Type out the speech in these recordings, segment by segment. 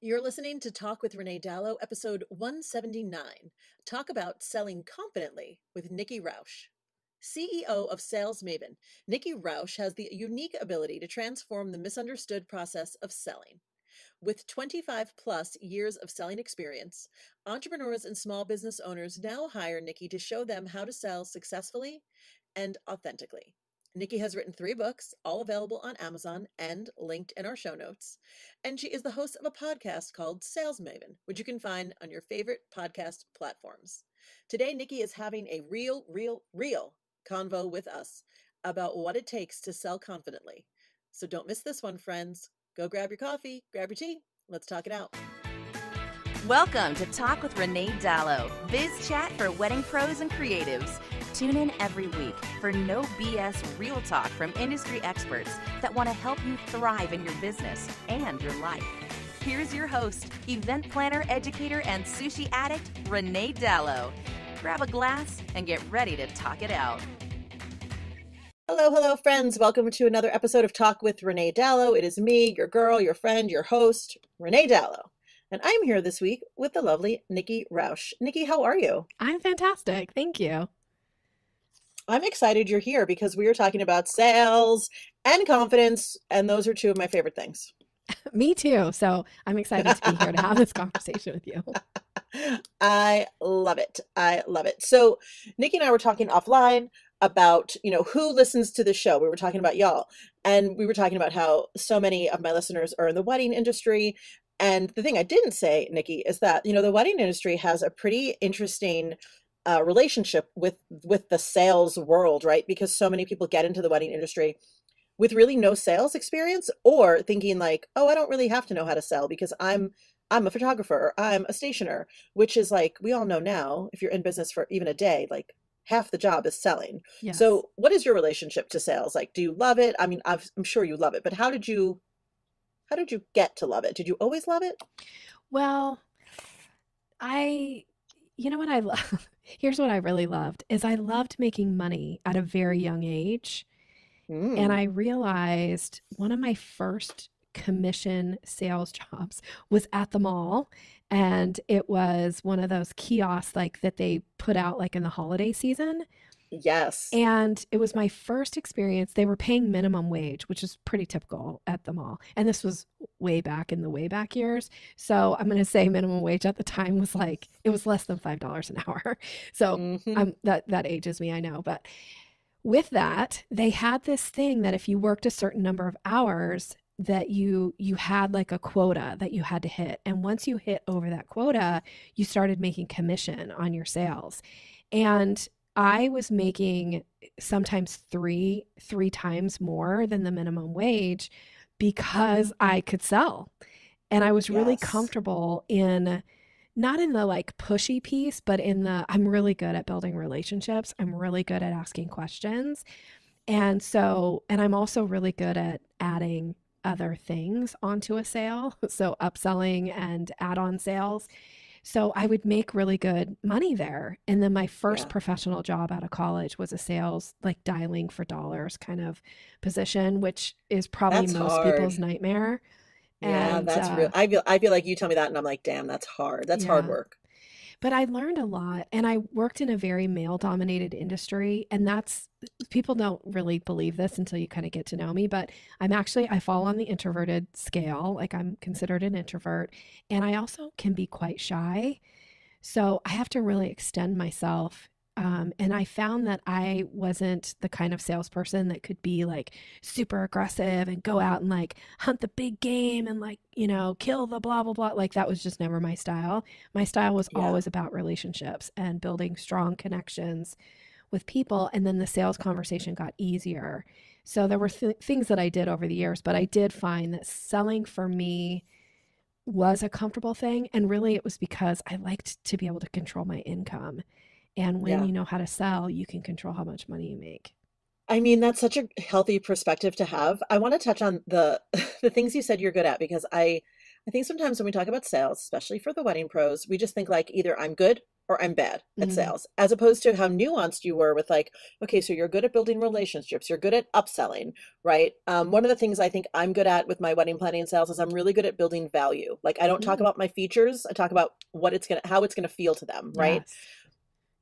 You're listening to Talk with Renee Dalo, episode 179. Talk about selling confidently with Nikki Rausch. CEO of Sales Maven, Nikki Rausch has the unique ability to transform the misunderstood process of selling. With 25 plus years of selling experience, entrepreneurs and small business owners now hire Nikki to show them how to sell successfully and authentically. Nikki has written 3 books, all available on Amazon and linked in our show notes. And she is the host of a podcast called Sales Maven, which you can find on your favorite podcast platforms. Today, Nikki is having a real convo with us about what it takes to sell confidently. So don't miss this one, friends. Go grab your coffee, grab your tea. Let's talk it out. Welcome to Talk with Renee Dalo, biz chat for wedding pros and creatives. Tune in every week for no BS real talk from industry experts that want to help you thrive in your business and your life. Here's your host, event planner, educator, and sushi addict, Renee Dalo. Grab a glass and get ready to talk it out. Hello, friends. Welcome to another episode of Talk with Renee Dalo. It is me, your girl, your friend, your host, Renee Dalo. And I'm here this week with the lovely Nikki Rausch. Nikki, how are you? I'm fantastic. Thank you. I'm excited you're here because we are talking about sales and confidence, and those are 2 of my favorite things. Me too. So I'm excited to be here to have this conversation with you. I love it. So Nikki and I were talking offline about, who listens to the show. We were talking about y'all, and we were talking about how so many of my listeners are in the wedding industry. And the thing I didn't say, Nikki, is that, the wedding industry has a pretty interesting relationship with the sales world, right? Because so many people get into the wedding industry with really no sales experience, or thinking like, oh, I don't really have to know how to sell because I'm a photographer, or I'm a stationer, which is like, we all know now, if you're in business for even a day, like half the job is selling. Yes. So what is your relationship to sales? Like, do you love it? I mean, I'm sure you love it, but how did you get to love it? Did you always love it? Well, you know what I love? Here's what I really loved is I loved making money at a very young age. And I realized one of my first commission sales jobs was at the mall. And it was one of those kiosks like that they put out like in the holiday season. Yes. And it was my first experience. They were paying minimum wage, which is pretty typical at the mall. And this was way back in the way back years. So I'm going to say minimum wage at the time was like, it was less than $5 an hour. So that ages me, I know. But with that, they had this thing that if you worked a certain number of hours, that you had like a quota that you had to hit. And once you hit over that quota, you started making commission on your sales. And I was making sometimes three times more than the minimum wage because I could sell. And I was really comfortable in, not in the like pushy piece, but in the, I'm really good at building relationships. I'm really good at asking questions. And I'm also really good at adding other things onto a sale. So upselling and add-on sales. So I would make really good money there. And then my first professional job out of college was a sales, like dialing for dollars kind of position, which is probably most people's nightmare. Yeah, and, that's real. I feel like you tell me that and I'm like, damn, that's hard. That's hard work. But I learned a lot, and I worked in a very male-dominated industry, and people don't really believe this until you kind of get to know me, but I fall on the introverted scale, like I'm considered an introvert, and I also can be quite shy. So I have to really extend myself. And I found that I wasn't the kind of salesperson that could be like super aggressive and go out and like hunt the big game and like, kill the blah, blah, blah. Like that was just never my style. My style was always about relationships and building strong connections with people. And then the sales conversation got easier. So there were things that I did over the years, but I did find that selling for me was a comfortable thing. And really it was because I liked to be able to control my income. And when you know how to sell, you can control how much money you make. I mean, that's such a healthy perspective to have. I want to touch on the things you said you're good at, because I think sometimes when we talk about sales, especially for the wedding pros, we just think like either I'm good or I'm bad at Mm, sales, as opposed to how nuanced you were with like, okay, so you're good at building relationships, you're good at upselling, right? One of the things I think I'm good at with my wedding planning and sales is I'm really good at building value. Like I don't talk mm, about my features, I talk about how it's gonna feel to them, right?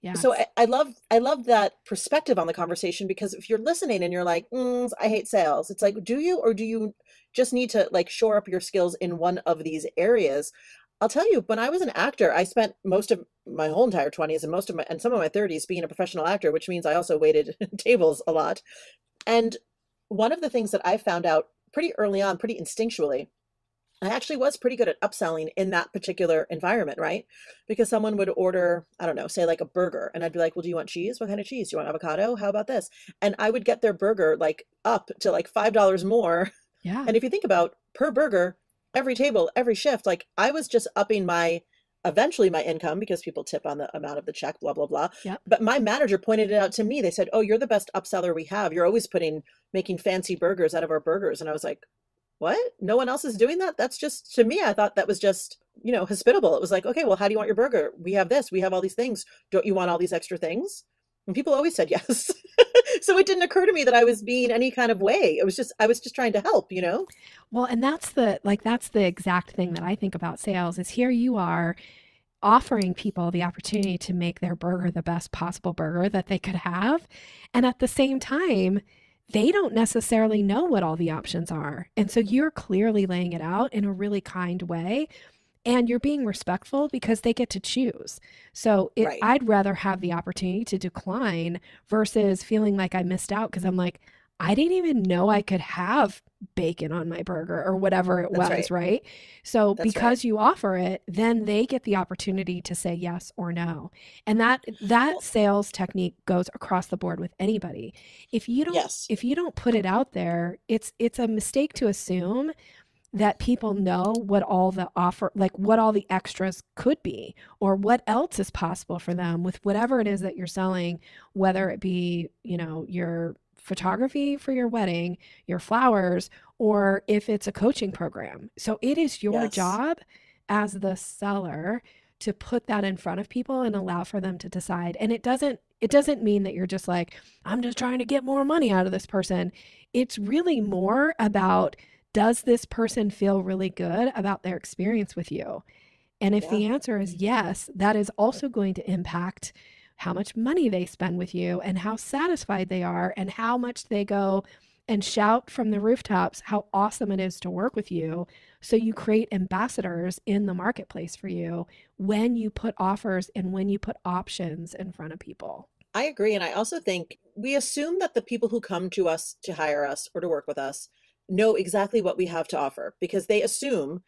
yes. So Yes. I love that perspective on the conversation, because if you're listening and you're like, I hate sales, it's like, do you, or do you just need to like shore up your skills in one of these areas? I'll tell you, when I was an actor, I spent most of my whole entire 20s and some of my 30s being a professional actor, which means I also waited tables a lot. And one of the things that I found out pretty early on, pretty instinctually, I actually was pretty good at upselling in that particular environment, right? Because someone would order, I don't know, say like a burger, and I'd be like, "Well, do you want cheese? What kind of cheese? Do you want avocado? How about this?" And I would get their burger like up to like $5 more. Yeah. And if you think about per burger, every table, every shift, like I was just upping my eventually my income because people tip on the amount of the check, blah, blah, blah. Yep. But my manager pointed it out to me. They said, "Oh, you're the best upseller we have. You're always making fancy burgers out of our burgers." And I was like, what? No one else is doing that? That's just, to me, I thought that was just, hospitable. It was like, okay, well, how do you want your burger? We have this, we have all these things. Don't you want all these extra things? And people always said yes. So it didn't occur to me that I was being any kind of way. I was just trying to help. Well, and that's the exact thing that I think about sales is here you are offering people the opportunity to make their burger the best possible burger that they could have. And at the same time, they don't necessarily know what all the options are. And so you're clearly laying it out in a really kind way. And you're being respectful because they get to choose. So Right. I'd rather have the opportunity to decline versus feeling like I missed out because I'm like, I didn't even know I could have bacon on my burger or whatever it That's was, right. right? So That's right. because you offer it, then they get the opportunity to say yes or no. And that Well, sales technique goes across the board with anybody. If you don't yes. if you don't put it out there, it's a mistake to assume that people know what all the offer, like what all the extras could be, or what else is possible for them with whatever it is that you're selling, whether it be, your photography for your wedding, your flowers, or if it's a coaching program. So it is your Yes. job as the seller to put that in front of people and allow for them to decide. And it doesn't mean that you're just like, I'm just trying to get more money out of this person. It's really more about, does this person feel really good about their experience with you? And if Yeah. the answer is yes, that is also going to impact how much money they spend with you and how satisfied they are and how much they go and shout from the rooftops how awesome it is to work with you. So you create ambassadors in the marketplace for you when you put offers and when you put options in front of people. I agree. And I also think we assume that the people who come to us to hire us or to work with us know exactly what we have to offer, because they assume,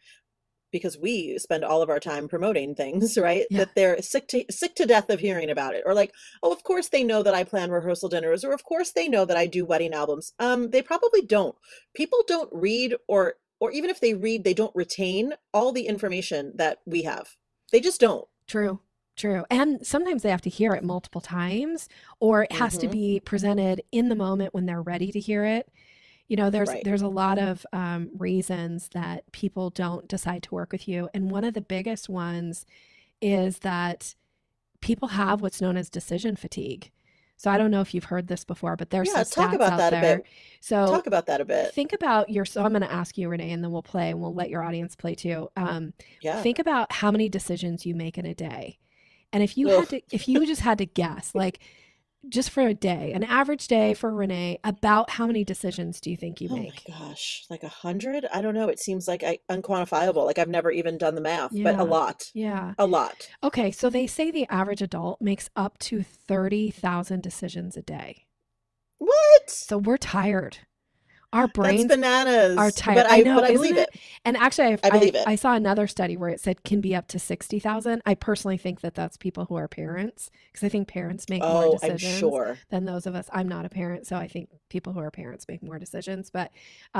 because we spend all of our time promoting things, right? Yeah. That they're sick to death of hearing about it. Or like, oh, of course they know that I plan rehearsal dinners, or of course they know that I do wedding albums. They probably don't. People don't read, or even if they read, they don't retain all the information that we have. They just don't. True. True. And sometimes they have to hear it multiple times, or it has to Hmm. be presented in the moment when they're ready to hear it. There's Right. there's a lot of reasons that people don't decide to work with you, and one of the biggest ones is that people have what's known as decision fatigue. So I don't know if you've heard this before, but there's some Yeah. Talk stats about out that a there. bit. So Talk about that a bit. think about so I'm going to ask you, Renee, and then we'll play and we'll let your audience play too. Yeah. Think about how many decisions you make in a day. And Ugh. if you just had to guess, like just for a day, an average day for Renee, about how many decisions do you think you Oh my make? gosh, like 100? I don't know. It seems like unquantifiable. Like I've never even done the math, but a Yeah. lot, Yeah. a lot. Okay. So they say the average adult makes up to 30,000 decisions a day. What? So we're tired. Our That's brains are bananas. tired. But I I, know, but I isn't believe it? it. And actually, I believe it. I saw another study where it said can be up to 60,000. I personally think that that's people who are parents because I think parents make more Oh, I'm decisions sure. than those of us. I'm not a parent, so I think people who are parents make more decisions. But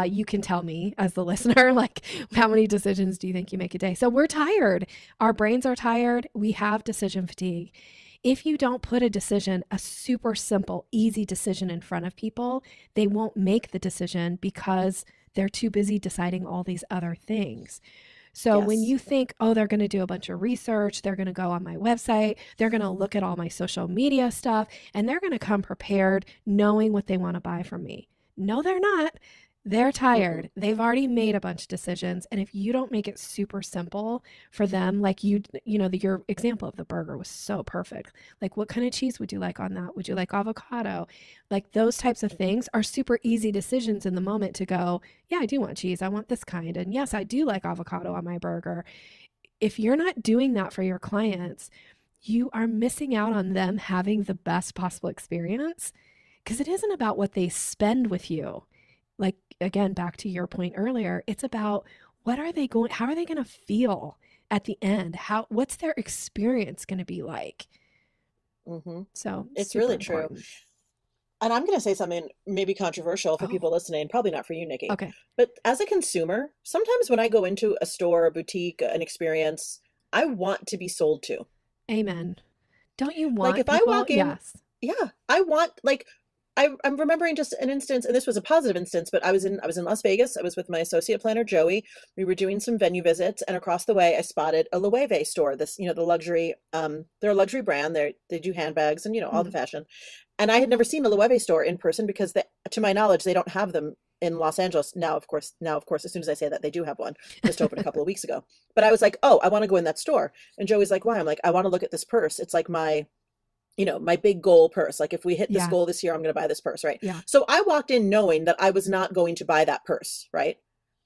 you can tell me as the listener, like, how many decisions do you think you make a day? So we're tired. Our brains are tired. We have decision fatigue. If you don't put a super simple, easy decision in front of people, they won't make the decision because they're too busy deciding all these other things. So when Yes. you think, oh, they're going to do a bunch of research, they're going to go on my website, they're going to look at all my social media stuff, and they're going to come prepared knowing what they want to buy from me. No, they're not. They're Mm-mm. tired. They've already made a bunch of decisions. And if you don't make it super simple for them, like your example of the burger was so perfect. Like, what kind of cheese would you like on that? Would you like avocado? Like, those types of things are super easy decisions in the moment to go, yeah, I do want cheese. I want this kind. And yes, I do like avocado on my burger. If you're not doing that for your clients, you are missing out on them having the best possible experience because it isn't about what they spend with you. Like, again, back to your point earlier, it's about how are they going to feel at the end? What's their experience going to be like? Mm-hmm. So It's super really true. important. And I'm going to say something maybe controversial for Oh, people listening, probably not for you, Nikki. okay. But as a consumer, sometimes when I go into a store, a boutique, an experience, I want to be sold to. Amen. Don't you Like want if I people? walk in, Yes. yeah, I want like I'm remembering just an instance, and this was a positive instance, but I was in Las Vegas. I was with my associate planner Joey. We were doing some venue visits, and across the way I spotted a Loewe store. This, the luxury, they're a luxury brand. They do handbags and all the Mm. fashion. And I had never seen a Loewe store in person because to my knowledge, they don't have them in Los Angeles. Now of course, as soon as I say that, they do have one just opened a couple of weeks ago. But I was like, oh, I want to go in that store. And Joey's like, why? I'm like, I want to look at this purse. It's like my big goal purse. Like if we hit this Yeah. goal this year, I'm going to buy this purse, right? Yeah. So I walked in knowing that I was not going to buy that purse, right?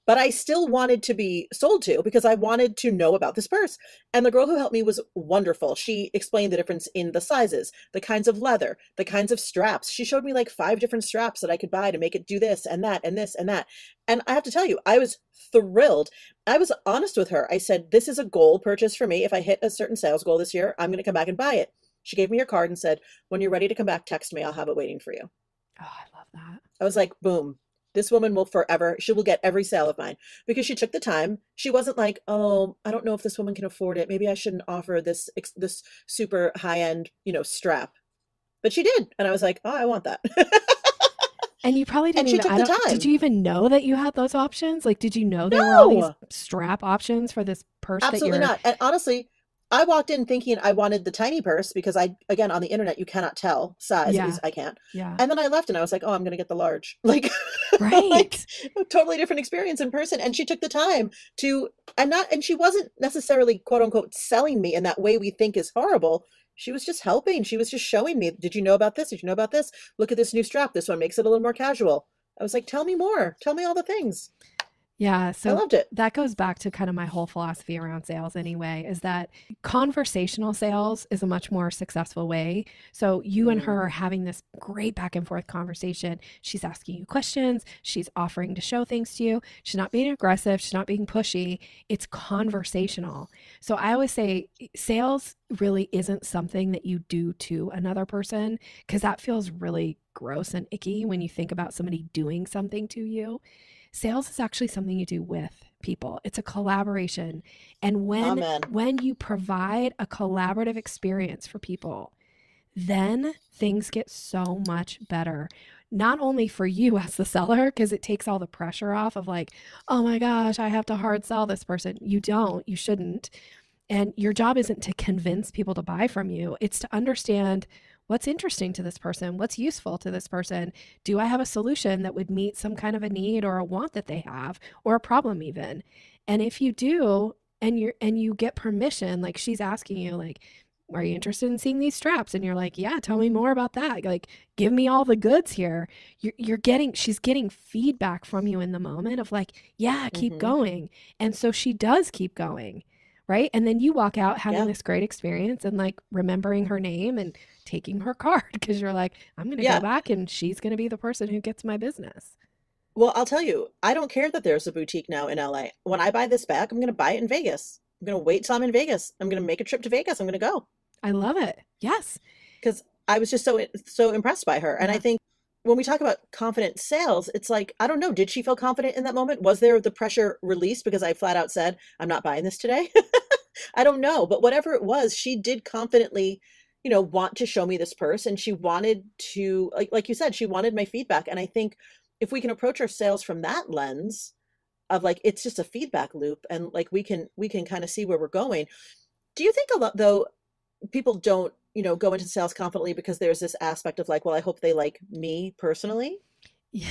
But I still wanted to be sold to because I wanted to know about this purse. And the girl who helped me was wonderful. She explained the difference in the sizes, the kinds of leather, the kinds of straps. She showed me like 5 different straps that I could buy to make it do this and that and this and that. And I have to tell you, I was thrilled. I was honest with her. I said, this is a goal purchase for me. If I hit a certain sales goal this year, I'm going to come back and buy it. She gave me her card and said, when you're ready to come back, text me. I'll have it waiting for you. Oh, I love that. I was like, boom, this woman she will get every sale of mine because she took the time. She wasn't like, oh, I don't know if this woman can afford it. Maybe I shouldn't offer this super high end, strap. But she did. And I was like, oh, I want that. And you probably And didn't she even, took the did time. you even know that you had those options? Like, did you know there were all these No, strap options for this purse that absolutely you're, not. And honestly, I walked in thinking I wanted the tiny purse because again, on the internet, you cannot tell size. At yeah, least I can't. yeah, And then I left and I was like, oh, I'm going to get the large. Like, like right. a totally different experience in person. And she took the time and she wasn't necessarily quote unquote selling me in that way we think is horrible. She was just helping. She was just showing me, did you know about this? Did you know about this? Look at this new strap. This one makes it a little more casual. I was like, tell me more. Tell me all the things. Yeah, I so loved it. that goes back to kind of my whole philosophy around sales anyway, is that conversational sales is a much more successful way. So you and her Mm, are having this great back and forth conversation. She's asking you questions, she's offering to show things to you. She's not being aggressive, she's not being pushy. It's conversational. So I always say sales really isn't something that you do to another person because that feels really gross and icky when you think about somebody doing something to you. Sales is actually something you do with people. It's a collaboration. And amen. when you provide a collaborative experience for people, then things get so much better. Not only for you as the seller, because it takes all the pressure off of like, oh my gosh, I have to hard sell this person. You don't, you shouldn't. And your job isn't to convince people to buy from you, it's to understand what's interesting to this person, what's useful to this person. Do I have a solution that would meet some kind of a need or a want that they have or a problem even? And if you do, and you get permission, like she's asking you like, are you interested in seeing these straps? And you're like, yeah, tell me more about that. Like, give me all the goods here. She's getting feedback from you in the moment of like, yeah, keep Hmm. going. And so she does keep going, right? And then you walk out having Yeah. this great experience and like remembering her name and taking her card because you're like, I'm going to go Yeah. back and she's going to be the person who gets my business. Well, I'll tell you, I don't care that there's a boutique now in LA. When I buy this bag, I'm going to buy it in Vegas. I'm going to wait till I'm in Vegas. I'm going to make a trip to Vegas. I'm going to go I love it. Yes. because I was just so impressed by her. And I Yeah. think when we talk about confident sales, it's like, I don't know, did she feel confident in that moment? Was there the pressure released because I flat out said, I'm not buying this today? I don't know, but whatever it was, she did confidently, want to show me this purse, and she wanted to, like you said, she wanted my feedback. And I think if we can approach our sales from that lens, of like, it's just a feedback loop, and like we can kind of see where we're going. Do you think a lot though people don't, go into sales confidently because there's this aspect of like, well, I hope they like me personally? Yeah.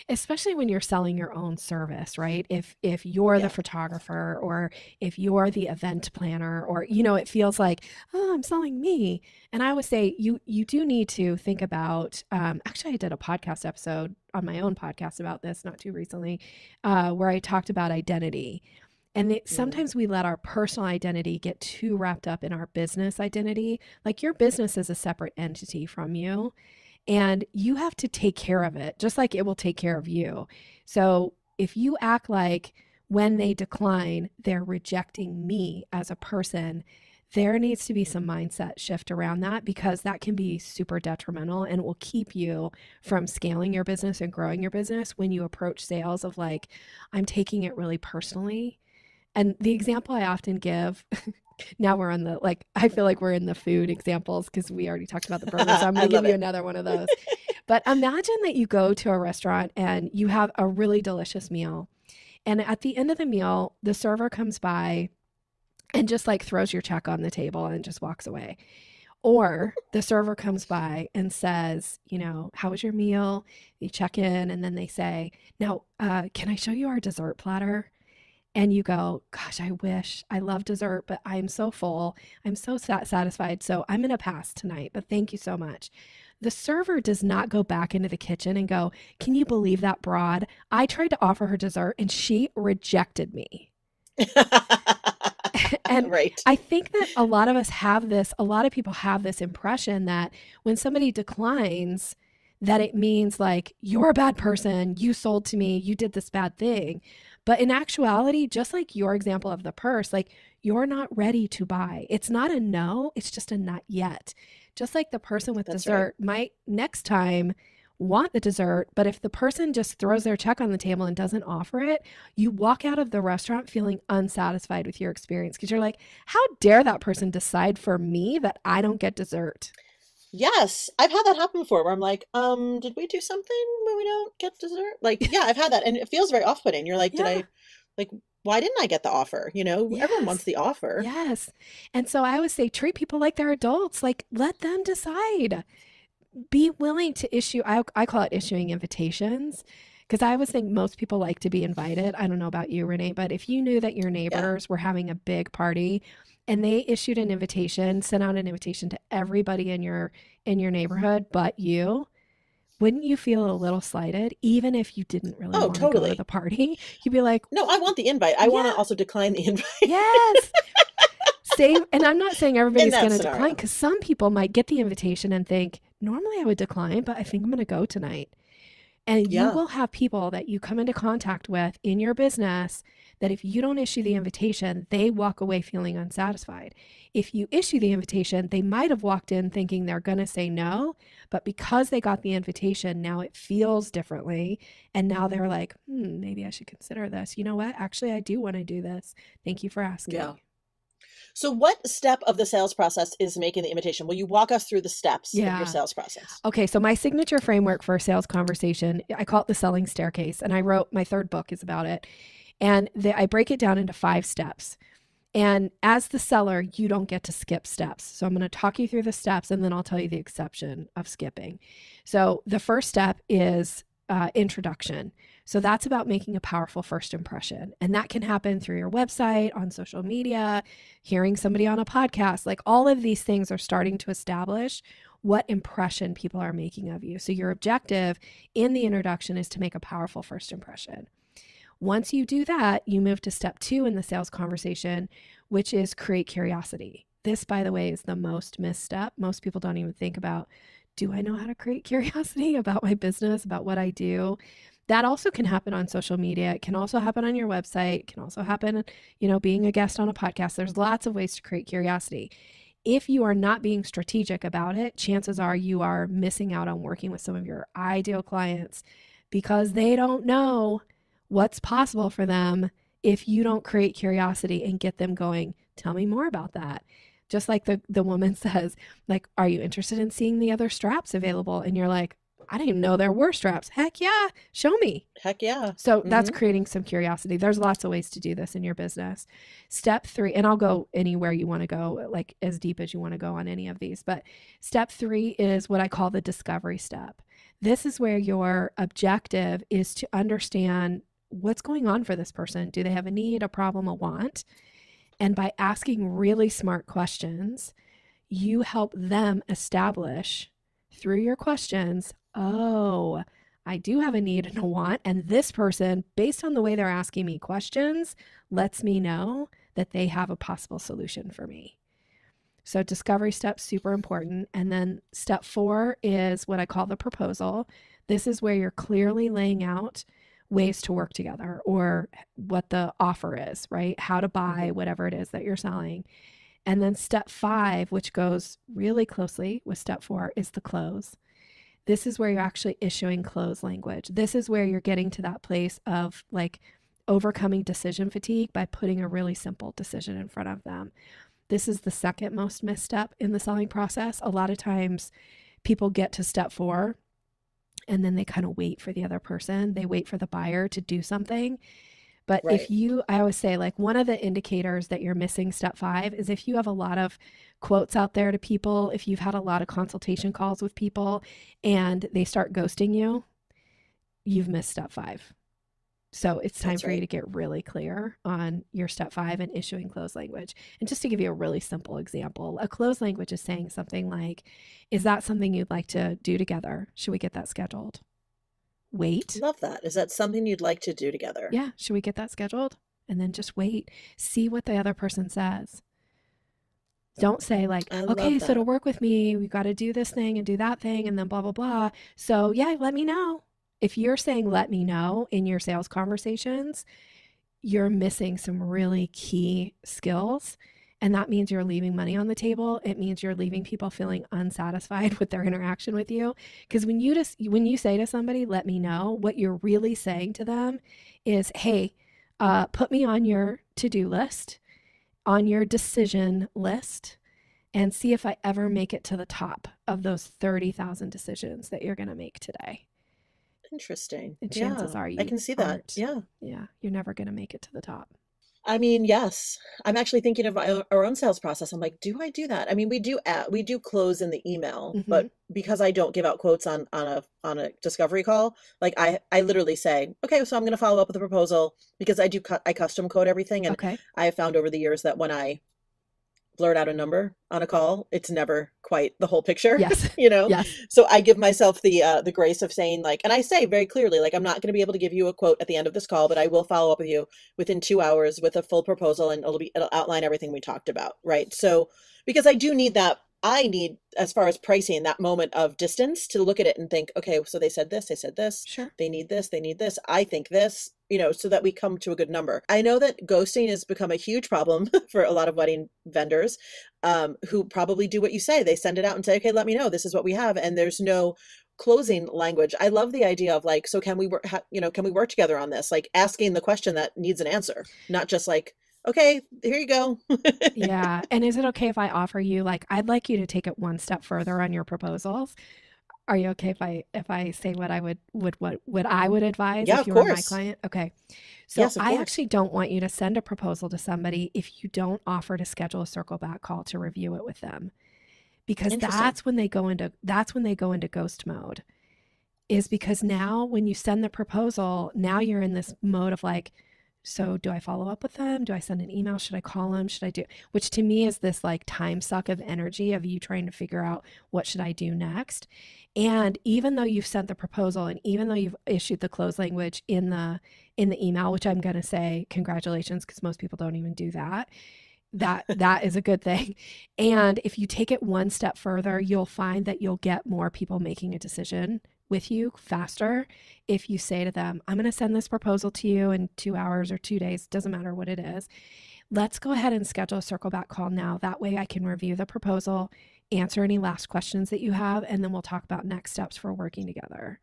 Especially when you're selling your own service, right? If you're the Yeah. photographer, or if you're the event planner, or it feels like, oh, I'm selling me. And I would say you do need to think about. Actually, I did a podcast episode on my own podcast about this not too recently, where I talked about identity. And Mm, sometimes we let our personal identity get too wrapped up in our business identity. Like, your business is a separate entity from you, and you have to take care of it just like it will take care of you. So if you act like when they decline, they're rejecting me as a person, there needs to be some mindset shift around that, because that can be super detrimental and will keep you from scaling your business and growing your business when you approach sales of like, I'm taking it really personally. And the example I often give, now we're on the, like, I feel like we're in the food examples because we already talked about the burger. So I'm going I to give love you it. another one of those. But imagine that you go to a restaurant and you have a really delicious meal. And at the end of the meal, the server comes by and just like throws your check on the table and just walks away. Or the server comes by and says, how was your meal? You check in, and then they say, now, can I show you our dessert platter? And you go, gosh, I wish. I love dessert, but I'm so full. I'm so satisfied. So I'm going to pass tonight, but thank you so much. The server does not go back into the kitchen and go, can you believe that broad? I tried to offer her dessert and she rejected me. And Right. I think that a lot of us have this, a lot of people have this impression that when somebody declines, that it means like, you're a bad person, you sold to me, you did this bad thing. But in actuality, just like your example of the purse, like, you're not ready to buy. It's not a no, it's just a not yet. Just like the person with That's right. dessert might next time want the dessert, but if the person just throws their check on the table and doesn't offer it, you walk out of the restaurant feeling unsatisfied with your experience, because you're like, how dare that person decide for me that I don't get dessert? Yes, I've had that happen before where I'm like, did we do something where we don't get dessert? Like, yeah, I've had that, and it feels very off-putting. You're like, Yeah. like, why didn't I get the offer? Everyone wants Yes. the offer. Yes. And so I would say, treat people like they're adults. Like, let them decide. Be willing to issue, I call it issuing invitations, because I always think most people like to be invited. I don't know about you, Renee, but if you knew that your Yeah. neighbors were having a big party and they issued an invitation, sent out an invitation to everybody in your neighborhood but you, wouldn't you feel a little slighted, even if you didn't really Oh, want to go to the totally. party? You'd be like, No, I want the invite. I want to yeah, also decline the invite yes. Same, and I'm not saying in everybody's that going to decline, scenario. because some people might get the invitation and think, normally I would decline, but I think I'm going to go tonight. And you Yeah. will have people that you come into contact with in your business that if you don't issue the invitation, they walk away feeling unsatisfied. If you issue the invitation, they might have walked in thinking they're going to say no, but because they got the invitation, now it feels differently. And now they're like, maybe I should consider this. You know what? Actually, I do want to do this. Thank you for Yeah. asking. So what step of the sales process is making the invitation? Will you walk us through the steps of your Yeah. sales process? Okay, so my signature framework for a sales conversation, I call it the selling staircase, and I wrote my third book is about it. And I break it down into 5 steps. And as the seller, you don't get to skip steps. So I'm going to talk you through the steps, and then I'll tell you the exception of skipping. So the first step is introduction. So that's about making a powerful first impression. And that can happen through your website, on social media, hearing somebody on a podcast. Like, all of these things are starting to establish what impression people are making of you. So your objective in the introduction is to make a powerful first impression. Once you do that, you move to step 2 in the sales conversation, which is create curiosity. This, by the way, is the most missed step. Most people don't even think about, do I know how to create curiosity about my business, about what I do? That also can happen on social media. It can also happen on your website. It can also happen, being a guest on a podcast. There's lots of ways to create curiosity. If you are not being strategic about it, chances are you are missing out on working with some of your ideal clients, because they don't know what's possible for them if you don't create curiosity and get them going, tell me more about that. Just like the woman says, like, are you interested in seeing the other straps available? And you're like, I didn't even know there were straps. Heck yeah, show me. Heck yeah. So that's creating some curiosity. There's lots of ways to do this in your business. Step 3, and I'll go anywhere you want to go, like as deep as you want to go on any of these. But step 3 is what I call the discovery step. This is where your objective is to understand what's going on for this person. Do they have a need, a problem, a want? And by asking really smart questions, you help them establish through your questions, oh, I do have a need and a want, and this person, based on the way they're asking me questions, lets me know that they have a possible solution for me. So discovery step, super important. And then step 4 is what I call the proposal. This is where you're clearly laying out ways to work together or what the offer is, right? How to buy whatever it is that you're selling. And then step 5, which goes really closely with step 4, is the close. This is where you're actually issuing close language. This is where you're getting to that place of like overcoming decision fatigue by putting a really simple decision in front of them. This is the second most missed step in the selling process. A lot of times people get to step 4 and then they kind of wait for the other person. They wait for the buyer to do something. But Right. I always say, like, one of the indicators that you're missing step 5 is if you have a lot of quotes out there to people, if you've had a lot of consultation calls with people and they start ghosting you, you've missed step 5. So it's time That's for you right. to get really clear on your step 5 and issuing close language. And just to give you a really simple example, a close language is saying something like, is that something you'd like to do together? Should we get that scheduled? Wait. Love that. Is that something you'd like to do together? Yeah. Should we get that scheduled? And then just wait. See what the other person says. Don't say like, I okay, love so that. to work with me, we've got to do this thing and do that thing and then blah, blah, blah. So yeah, let me know. If you're saying let me know in your sales conversations, you're missing some really key skills. And that means you're leaving money on the table. It means you're leaving people feeling unsatisfied with their interaction with you. Because when you say to somebody, let me know, what you're really saying to them is, hey, put me on your to-do list, on your decision list, and see if I ever make it to the top of those 30,000 decisions that you're going to make today. Interesting. And chances Yeah, are I you can see that. aren't. Yeah. Yeah, you're never going to make it to the top. I mean, yes. I'm actually thinking of our own sales process. I'm like, do I do that? I mean, we do close in the email, Mm-hmm. but because I don't give out quotes on a discovery call, like I literally say, okay, so I'm going to follow up with a proposal because I custom code everything, and Okay. I have found over the years that when I blurt out a number on a call, it's never quite the whole picture, Yes. you know? Yes. So I give myself the grace of saying like, and I say very clearly, like, I'm not going to be able to give you a quote at the end of this call, but I will follow up with you within 2 hours with a full proposal, and it'll outline everything we talked about. Right. So, because I need, as far as pricing, that moment of distance to look at it and think, okay, so they said this, Sure. they need this, I think this, so that we come to a good number. I know that ghosting has become a huge problem for a lot of wedding vendors, who probably do what you say. They send it out and say, okay, let me know, this is what we have. And there's no closing language. I love the idea of like, so can we work, can we work together on this? Like asking the question that needs an answer, not just like, okay, here you go. Yeah. And is it okay if I offer you, like, I'd like you to take it one step further on your proposals? Are you okay if I say what I what I would advise Yeah, if of you were my course. client? Okay. So Yes, of I course. actually don't want you to send a proposal to somebody if you don't offer to schedule a circle back call to review it with them. Because Interesting. that's when they go into ghost mode. Is because now when you send the proposal, now you're in this mode of like, so do I follow up with them? Do I send an email? Should I call them? Should I do, which to me is this like time suck of energy of you trying to figure out what should I do next. And even though you've sent the proposal and even though you've issued the close language in the email, which I'm going to say congratulations, because most people don't even do that, that is a good thing. And if you take it one step further, you'll find that you'll get more people making a decision with you faster if you say to them, I'm going to send this proposal to you in 2 hours or 2 days, doesn't matter what it is. Let's go ahead and schedule a circle back call now. That way I can review the proposal, answer any last questions that you have, and then we'll talk about next steps for working together.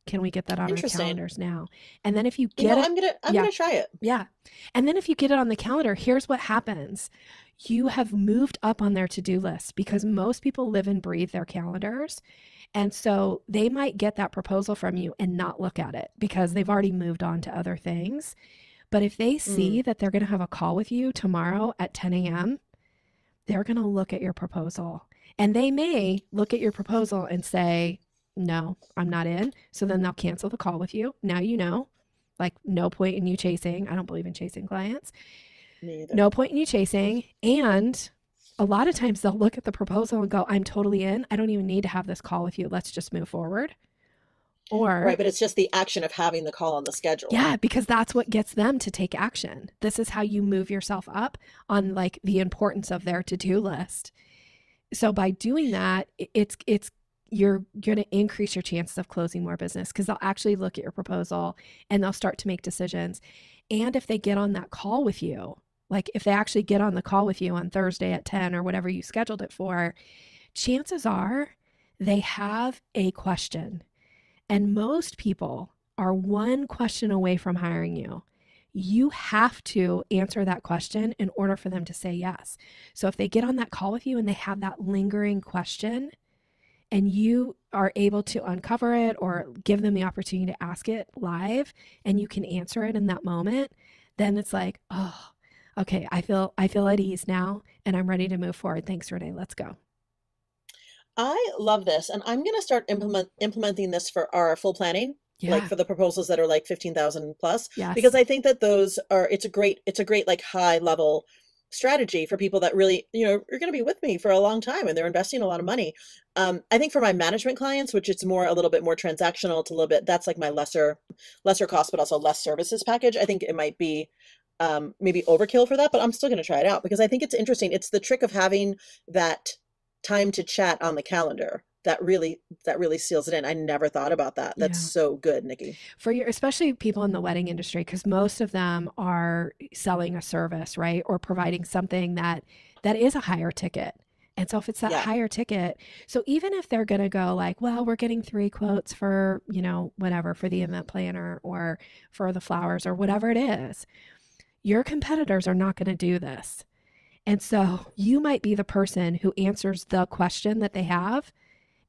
Can we get that on our Interesting. calendars now? And then if you You get know, it, I'm gonna try it. yeah. And then if you get it on the calendar, here's what happens. You have moved up on their to-do list because most people live and breathe their calendars. And so they might get that proposal from you and not look at it because they've already moved on to other things. But if they see that they're going to have a call with you tomorrow at 10 a.m., they're going to look at your proposal. And they may look at your proposal and say, no, I'm not in. So then they'll cancel the call with you. Now you know, like no point in you chasing. I don't believe in chasing clients. Me either. No point in you chasing. And a lot of times they'll look at the proposal and go, I'm totally in. I don't even need to have this call with you. Let's just move forward. Or Right, but it's just the action of having the call on the schedule. yeah, because that's what gets them to take action. This is how you move yourself up on like the importance of their to-do list. So by doing that, it's you're going to increase your chances of closing more business because they'll actually look at your proposal and they'll start to make decisions. And if they get on that call with you, like if they actually get on the call with you on Thursday at 10 or whatever you scheduled it for, chances are they have a question. And most people are one question away from hiring you. You have to answer that question in order for them to say yes. So if they get on that call with you and they have that lingering question and you are able to uncover it or give them the opportunity to ask it live and you can answer it in that moment, then it's like, oh, okay, I feel at ease now and I'm ready to move forward. Thanks, Renee. Let's go. I love this, and I'm gonna start implementing this for our full planning, like Yeah. for the proposals that are like 15,000 plus, Yes. because I think that those are it's a great like high level strategy for people that really, you know, are going to be with me for a long time and they're investing a lot of money. I think for my management clients, which it's more a little bit more transactional, it's a little bit that's like my lesser cost, but also less services package. I think it might be maybe overkill for that, but I'm still going to try it out because I think it's interesting. It's the trick of having that time to chat on the calendar that really seals it in. I never thought about that. That's Yeah. so good, Nikki. For your, especially people in the wedding industry, because most of them are selling a service, right? Or providing something that is a higher ticket. And so if it's that Yeah. higher ticket, so even if they're going to go like, well, we're getting 3 quotes for, you know, whatever, for the event planner or for the flowers or whatever it is, your competitors are not going to do this. And so you might be the person who answers the question that they have.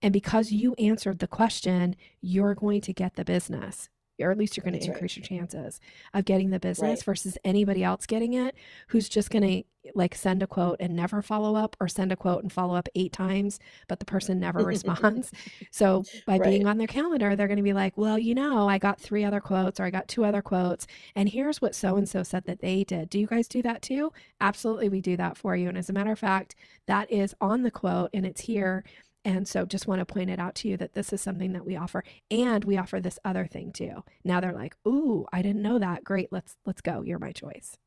And because you answered the question, you're going to get the business, or at least you're going to That's right. increase your chances of getting the business Right. versus anybody else getting it who's just going to like send a quote and never follow up or send a quote and follow up 8 times, but the person never responds. So by being Right. on their calendar, they're going to be like, well, you know, I got 3 other quotes or I got 2 other quotes. And here's what so-and-so said that they did. Do you guys do that too? Absolutely. We do that for you. And as a matter of fact, that is on the quote and it's here. And so just want to point it out to you that this is something that we offer. And we offer this other thing too. Now they're like, ooh, I didn't know that. Great. Let's go. You're my choice.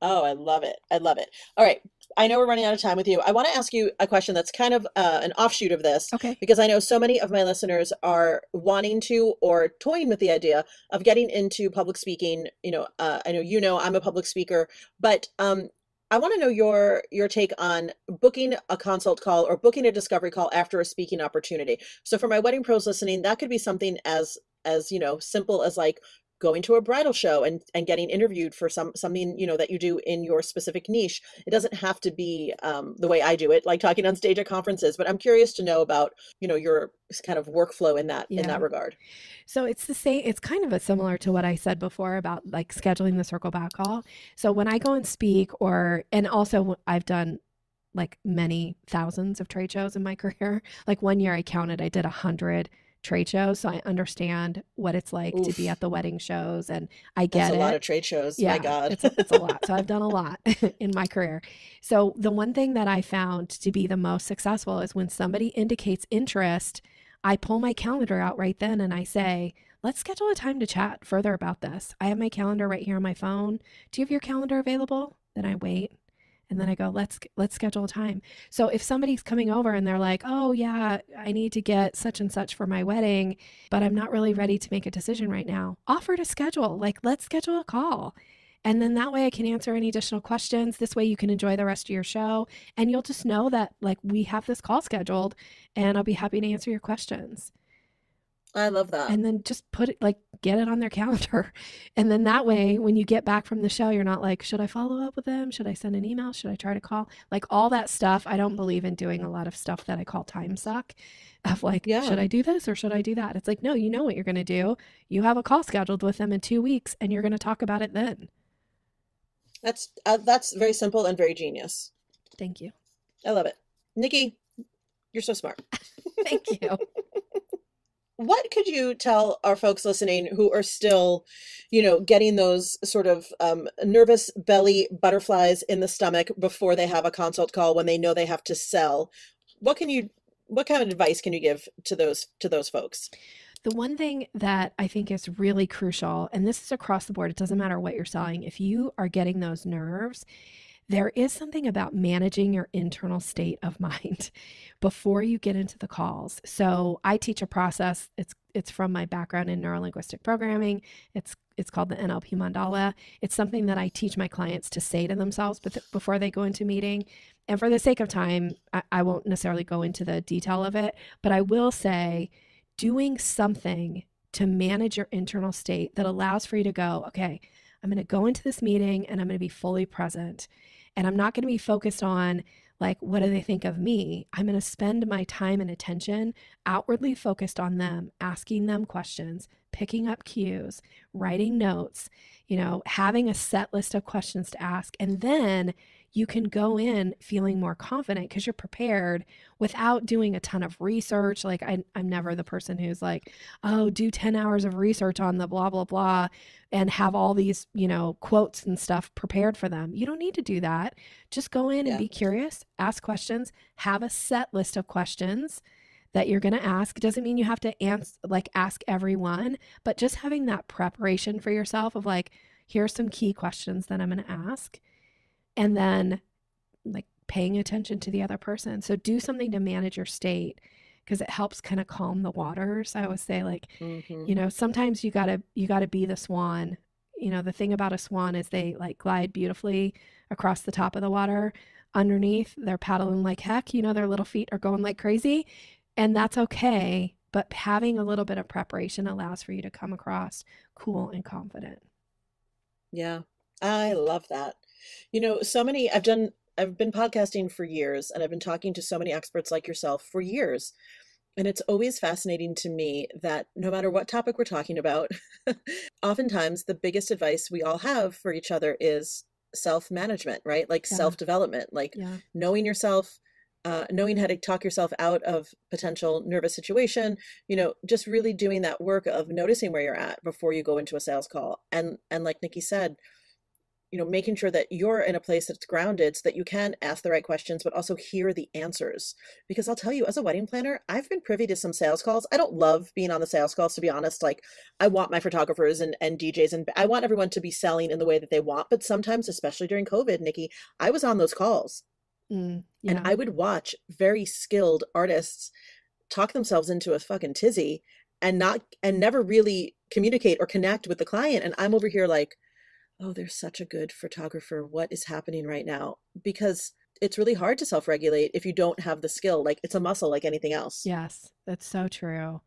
Oh, I love it. I love it. All right. I know we're running out of time with you. I want to ask you a question that's kind of an offshoot of this, Okay. because I know so many of my listeners are wanting to or toying with the idea of getting into public speaking. I know I'm a public speaker, but I want to know your take on booking a consult call or booking a discovery call after a speaking opportunity. So for my wedding pros listening, that could be something as simple as like going to a bridal show and getting interviewed for something that you do in your specific niche. It doesn't have to be the way I do it, like talking on stage at conferences, but I'm curious to know about your kind of workful in that regard. So it's the same, it's kind of similar to what I said before about like scheduling the circle back call. So when I go and speak and also I've done like many thousands of trade shows in my career. Like one year I counted, I did 100 trade shows. So I understand what it's like to be at the wedding shows and I get That's it. a lot of trade shows. Yeah, My God. it's a lot. So I've done a lot in my career. So the one thing that I found to be the most successful is when somebody indicates interest, I pull my calendar out right then and I say, let's schedule a time to chat further about this. I have my calendar right here on my phone. Do you have your calendar available? Then I wait. And then I go, let's schedule a time. So if somebody's coming over and they're like, oh yeah, I need to get such and such for my wedding, but I'm not really ready to make a decision right now, offer to schedule, like let's schedule a call. And then that way I can answer any additional questions. This way you can enjoy the rest of your show and you'll just know that like we have this call scheduled and I'll be happy to answer your questions. I love that. And then just put it, like, get it on their calendar. And then that way, when you get back from the show, you're not like, should I follow up with them? Should I send an email? Should I try to call? Like all that stuff. I don't believe in doing a lot of stuff that I call time suck of like, Yeah. should I do this or should I do that? It's like, no, you know what you're going to do. You have a call scheduled with them in 2 weeks and you're going to talk about it then. That's very simple and very genius. Thank you. I love it. Nikki, you're so smart. Thank you. What could you tell our folks listening who are still, getting those sort of nervous belly butterflies in the stomach before they have a consult call when they know they have to sell? What kind of advice can you give to those folks? The one thing that I think is really crucial, and this is across the board, it doesn't matter what you're selling, if you are getting those nerves, there is something about managing your internal state of mind before you get into the calls. So I teach a process. It's from my background in neurolinguistic programming. It's called the NLP mandala. It's something that I teach my clients to say to themselves before they go into meeting. And for the sake of time, I won't necessarily go into the detail of it, but I will say doing something to manage your internal state that allows for you to go, okay, I'm going to go into this meeting and I'm going to be fully present. And I'm not going to be focused on like, what do they think of me? I'm going to spend my time and attention outwardly focused on them, asking them questions, picking up cues, writing notes, having a set list of questions to ask. And then you can go in feeling more confident because you're prepared without doing a ton of research. Like I'm never the person who's like, oh, do 10 hours of research on the blah, blah, blah, and have all these, quotes and stuff prepared for them. You don't need to do that. Just go in and be curious, ask questions, have a set list of questions that you're going to ask. Doesn't mean you have to ask everyone, but just having that preparation for yourself of like, here's some key questions that I'm going to ask. And then like paying attention to the other person. So do something to manage your state because it helps kind of calm the waters. I always say like, sometimes you gotta be the swan. The thing about a swan is they like glide beautifully across the top of the water. Underneath, they're paddling like heck. Their little feet are going like crazy. And that's okay. But having a little bit of preparation allows for you to come across cool and confident. Yeah, I love that. I've been podcasting for years and I've been talking to so many experts like yourself for years. And it's always fascinating to me that no matter what topic we're talking about, oftentimes the biggest advice we all have for each other is self-management, right? Like self-development, like knowing yourself, knowing how to talk yourself out of potential nervous situation, just really doing that work of noticing where you're at before you go into a sales call. And like Nikki said, making sure that you're in a place that's grounded so that you can ask the right questions, but also hear the answers. Because I'll tell you, as a wedding planner, I've been privy to some sales calls. I don't love being on the sales calls, to be honest. Like I want my photographers and DJs, and I want everyone to be selling in the way that they want. But sometimes, especially during COVID, Nikki, I was on those calls and I would watch very skilled artists talk themselves into a fucking tizzy and never really communicate or connect with the client. And I'm over here like, oh, they're such a good photographer. What is happening right now? Because it's really hard to self-regulate if you don't have the skill. Like it's a muscle like anything else. Yes, that's so true.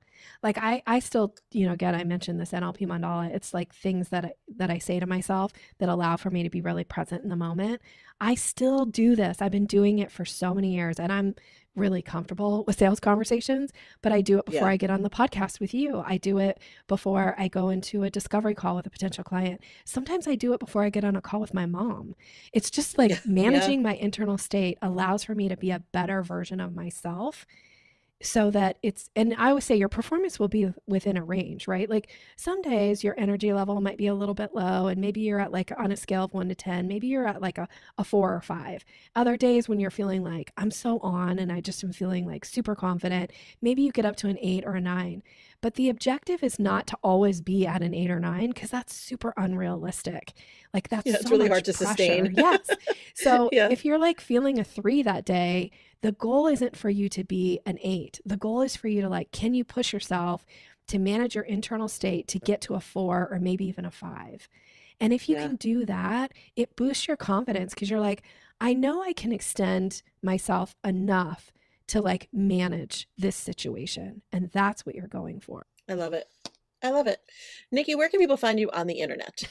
Like I still, again, I mentioned this NLP mandala. It's like things that I say to myself that allow for me to be really present in the moment. I still do this. I've been doing it for so many years and I'm really comfortable with sales conversations, but I do it before I get on the podcast with you. I do it before I go into a discovery call with a potential client. Sometimes I do it before I get on a call with my mom. It's just like managing my internal state allows for me to be a better version of myself. So that and I always say your performance will be within a range, right? Like some days your energy level might be a little bit low and maybe you're at like on a scale of 1 to 10, maybe you're at like a 4 or 5. Other days when you're feeling like I'm so on and I just am feeling like super confident, maybe you get up to an 8 or a 9. But the objective is not to always be at an 8 or 9 because that's super unrealistic. Like that's it's really hard to sustain. Yes. So if you're like feeling a 3 that day, the goal isn't for you to be an 8. The goal is for you to like, can you push yourself to manage your internal state to get to a 4 or maybe even a 5? And if you can do that, it boosts your confidence because you're like, I know I can extend myself enough to like manage this situation. And that's what you're going for. I love it. I love it. Nikki, where can people find you on the internet?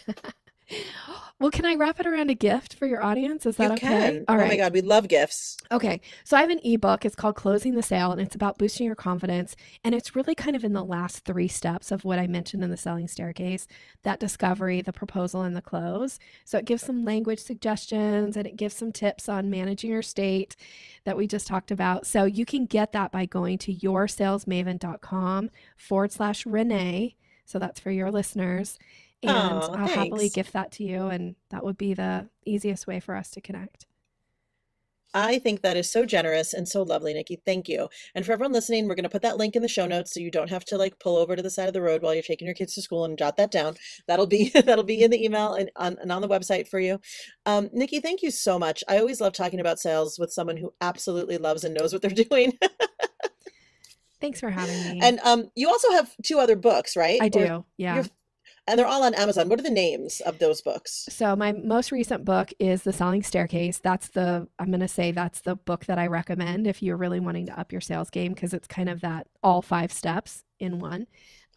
Well, can I wrap it around a gift for your audience? Is You that okay? can. All Oh my right. God, we love gifts. Okay. So I have an ebook. It's called Closing the Sale, and it's about boosting your confidence. And it's really kind of in the last three steps of what I mentioned in the selling staircase, that discovery, the proposal, and the close. So it gives some language suggestions and it gives some tips on managing your state that we just talked about. So you can get that by going to yoursalesmaven.com/Renee. So that's for your listeners. And Oh, I'll happily thanks. gift that to you. And that would be the easiest way for us to connect. I think that is so generous and so lovely, Nikki. Thank you. And for everyone listening, we're going to put that link in the show notes so you don't have to like pull over to the side of the road while you're taking your kids to school and jot that down. That'll be that'll be in the email and on the website for you. Nikki, thank you so much. I always love talking about sales with someone who absolutely loves and knows what they're doing. Thanks for having me. And you also have two other books, right? I Or do. you're Yeah. and they're all on Amazon. What are the names of those books? So my most recent book is The Selling Staircase. I'm going to say that's the book that I recommend if you're really wanting to up your sales game because it's kind of that all 5 steps in one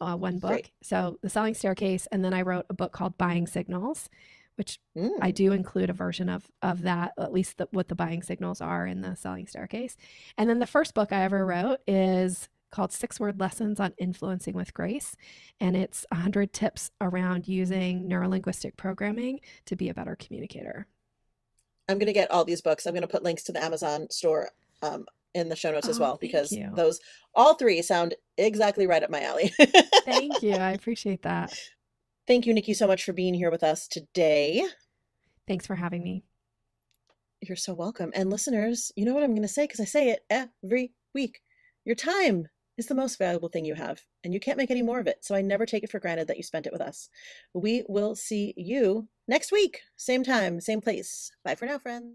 Great. book. So The Selling Staircase, and then I wrote a book called Buying Signals, which I Mm. do include a version of that, at least what the buying signals are in The Selling Staircase. And then the first book I ever wrote is called 6 Word Lessons on Influencing with Grace. And it's 100 tips around using neurolinguistic programming to be a better communicator. I'm going to get all these books. I'm going to put links to the Amazon store in the show notes as Oh, well, thank because you. those all three sound exactly right up my alley. Thank you. I appreciate that. Thank you, Nikki, so much for being here with us today. Thanks for having me. You're so welcome. And listeners, you know what I'm going to say because I say it every week. Your time is the most valuable thing you have, and you can't make any more of it. So I never take it for granted that you spent it with us. We will see you next week. Same time, same place. Bye for now, friends.